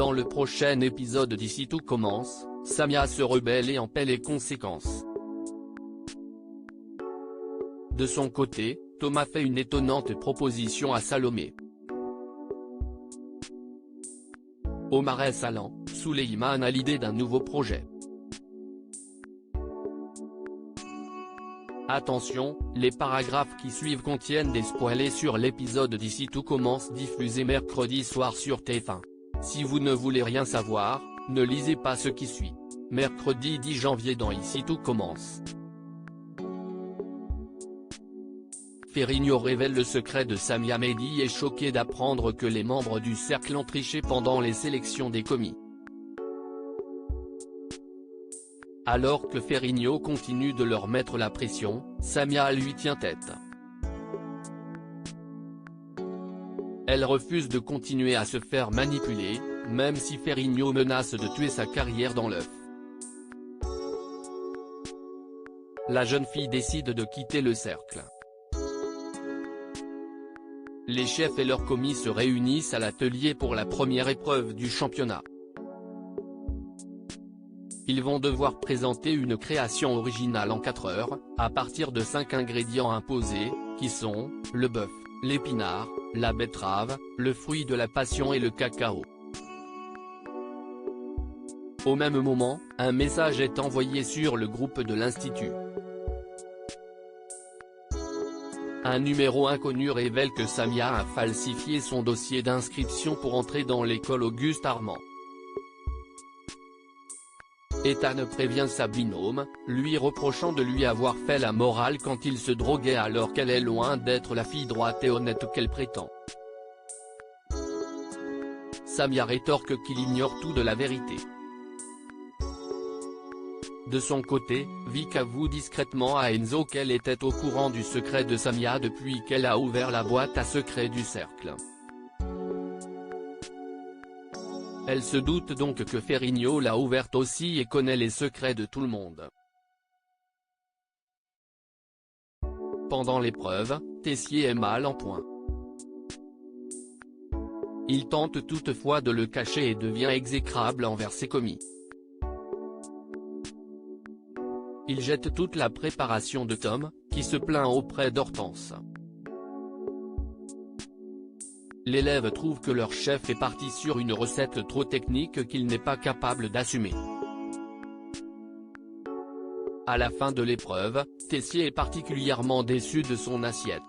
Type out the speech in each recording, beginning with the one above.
Dans le prochain épisode d'Ici tout commence, Samia se rebelle et en paie les conséquences. De son côté, Thomas fait une étonnante proposition à Salomé. Omar et Salan, Souleymane a l'idée d'un nouveau projet. Attention, les paragraphes qui suivent contiennent des spoilers sur l'épisode d'Ici tout commence diffusé mercredi soir sur TF1. Si vous ne voulez rien savoir, ne lisez pas ce qui suit. Mercredi 10 janvier dans Ici tout commence. Ferrigno révèle le secret de Samia. Mehdi est choqué d'apprendre que les membres du cercle ont triché pendant les sélections des commis. Alors que Ferrigno continue de leur mettre la pression, Samia lui tient tête. Elle refuse de continuer à se faire manipuler, même si Ferrigno menace de tuer sa carrière dans l'œuf. La jeune fille décide de quitter le cercle. Les chefs et leurs commis se réunissent à l'atelier pour la première épreuve du championnat. Ils vont devoir présenter une création originale en 4 heures, à partir de 5 ingrédients imposés, qui sont, le bœuf, l'épinard, la betterave, le fruit de la passion et le cacao. Au même moment, un message est envoyé sur le groupe de l'Institut. Un numéro inconnu révèle que Samia a falsifié son dossier d'inscription pour entrer dans l'école Auguste Armand. Ethan prévient sa binôme, lui reprochant de lui avoir fait la morale quand il se droguait alors qu'elle est loin d'être la fille droite et honnête qu'elle prétend. Samia rétorque qu'il ignore tout de la vérité. De son côté, Vic avoue discrètement à Enzo qu'elle était au courant du secret de Samia depuis qu'elle a ouvert la boîte à secrets du cercle. Elle se doute donc que Ferrigno l'a ouverte aussi et connaît les secrets de tout le monde. Pendant l'épreuve, Tessier est mal en point. Il tente toutefois de le cacher et devient exécrable envers ses commis. Il jette toute la préparation de Tom, qui se plaint auprès d'Hortense. L'élève trouve que leur chef est parti sur une recette trop technique qu'il n'est pas capable d'assumer. À la fin de l'épreuve, Tessier est particulièrement déçu de son assiette.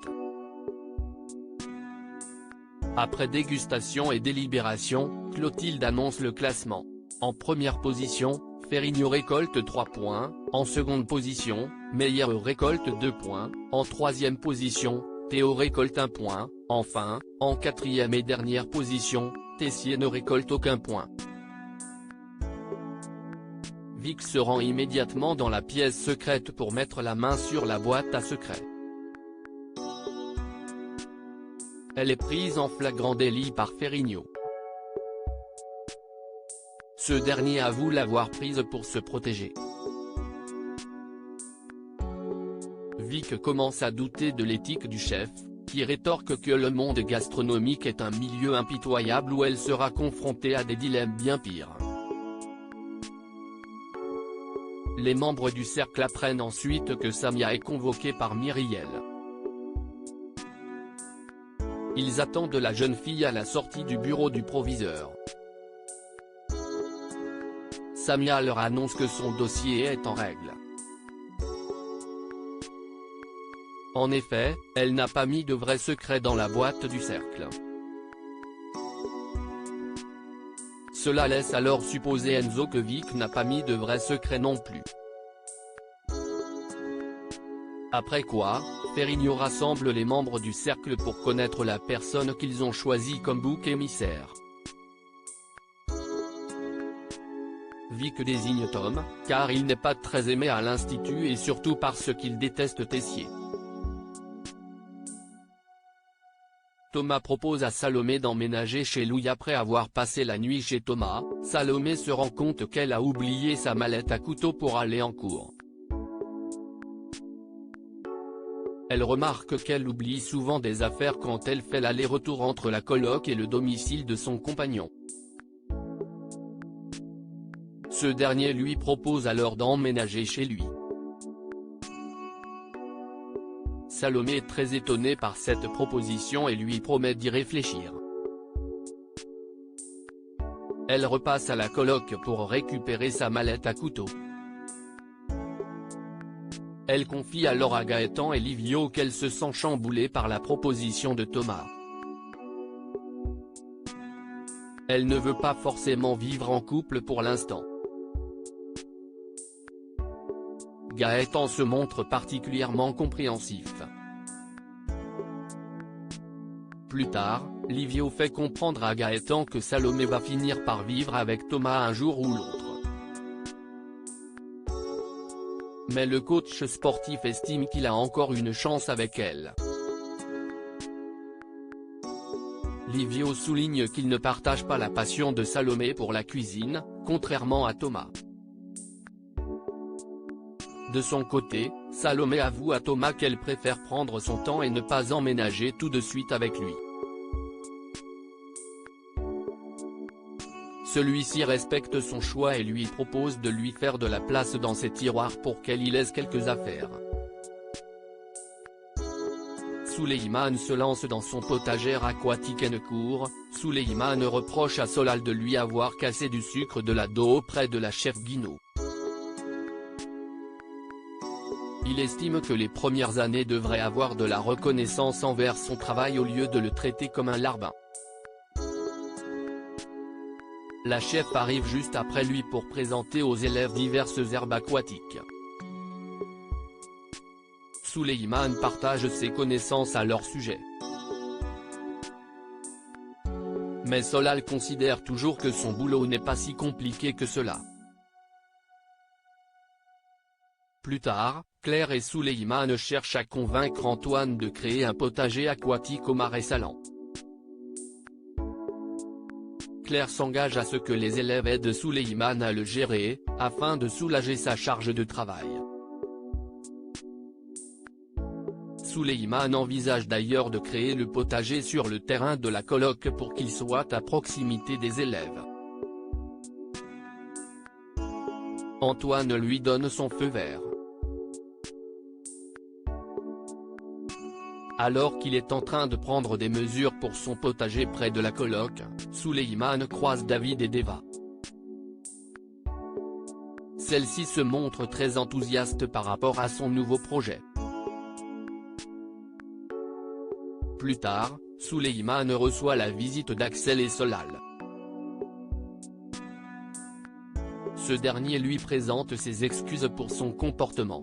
Après dégustation et délibération, Clotilde annonce le classement. En première position, Ferrigno récolte 3 points, en seconde position, Meyer récolte 2 points, en troisième position, Théo récolte 1 point, enfin, en quatrième et dernière position, Tessier ne récolte aucun point. Vic se rend immédiatement dans la pièce secrète pour mettre la main sur la boîte à secrets. Elle est prise en flagrant délit par Ferrigno. Ce dernier avoue l'avoir prise pour se protéger. Vic commence à douter de l'éthique du chef, qui rétorque que le monde gastronomique est un milieu impitoyable où elle sera confrontée à des dilemmes bien pires. Les membres du cercle apprennent ensuite que Samia est convoquée par Myriel. Ils attendent la jeune fille à la sortie du bureau du proviseur. Samia leur annonce que son dossier est en règle. En effet, elle n'a pas mis de vrais secrets dans la boîte du cercle. Cela laisse alors supposer Enzo que Vic n'a pas mis de vrais secrets non plus. Après quoi, Ferrigno rassemble les membres du cercle pour connaître la personne qu'ils ont choisie comme bouc émissaire. Vic désigne Tom, car il n'est pas très aimé à l'Institut et surtout parce qu'il déteste Tessier. Thomas propose à Salomé d'emménager chez lui après avoir passé la nuit chez Thomas. Salomé se rend compte qu'elle a oublié sa mallette à couteau pour aller en cours. Elle remarque qu'elle oublie souvent des affaires quand elle fait l'aller-retour entre la coloc et le domicile de son compagnon. Ce dernier lui propose alors d'emménager chez lui. Salomé est très étonnée par cette proposition et lui promet d'y réfléchir. Elle repasse à la coloc pour récupérer sa mallette à couteau. Elle confie alors à Gaëtan et Livio qu'elle se sent chamboulée par la proposition de Thomas. Elle ne veut pas forcément vivre en couple pour l'instant. Gaëtan se montre particulièrement compréhensif. Plus tard, Livio fait comprendre à Gaëtan que Salomé va finir par vivre avec Thomas un jour ou l'autre. Mais le coach sportif estime qu'il a encore une chance avec elle. Livio souligne qu'il ne partage pas la passion de Salomé pour la cuisine, contrairement à Thomas. De son côté, Salomé avoue à Thomas qu'elle préfère prendre son temps et ne pas emménager tout de suite avec lui. Celui-ci respecte son choix et lui propose de lui faire de la place dans ses tiroirs pour qu'elle y laisse quelques affaires. Souleymane se lance dans son potager aquatique Hennecourt. Souleymane reproche à Solal de lui avoir cassé du sucre de la dos auprès de la chef Guinaud. Il estime que les premières années devraient avoir de la reconnaissance envers son travail au lieu de le traiter comme un larbin. La chef arrive juste après lui pour présenter aux élèves diverses herbes aquatiques. Souleymane partage ses connaissances à leur sujet. Mais Solal considère toujours que son boulot n'est pas si compliqué que cela. Plus tard, Claire et Souleymane cherchent à convaincre Antoine de créer un potager aquatique au Marais Salants. Claire s'engage à ce que les élèves aident Souleymane à le gérer, afin de soulager sa charge de travail. Souleymane envisage d'ailleurs de créer le potager sur le terrain de la coloc pour qu'il soit à proximité des élèves. Antoine lui donne son feu vert. Alors qu'il est en train de prendre des mesures pour son potager près de la coloc, Souleymane croise David et Deva. Celle-ci se montre très enthousiaste par rapport à son nouveau projet. Plus tard, Souleymane reçoit la visite d'Axel et Solal. Ce dernier lui présente ses excuses pour son comportement.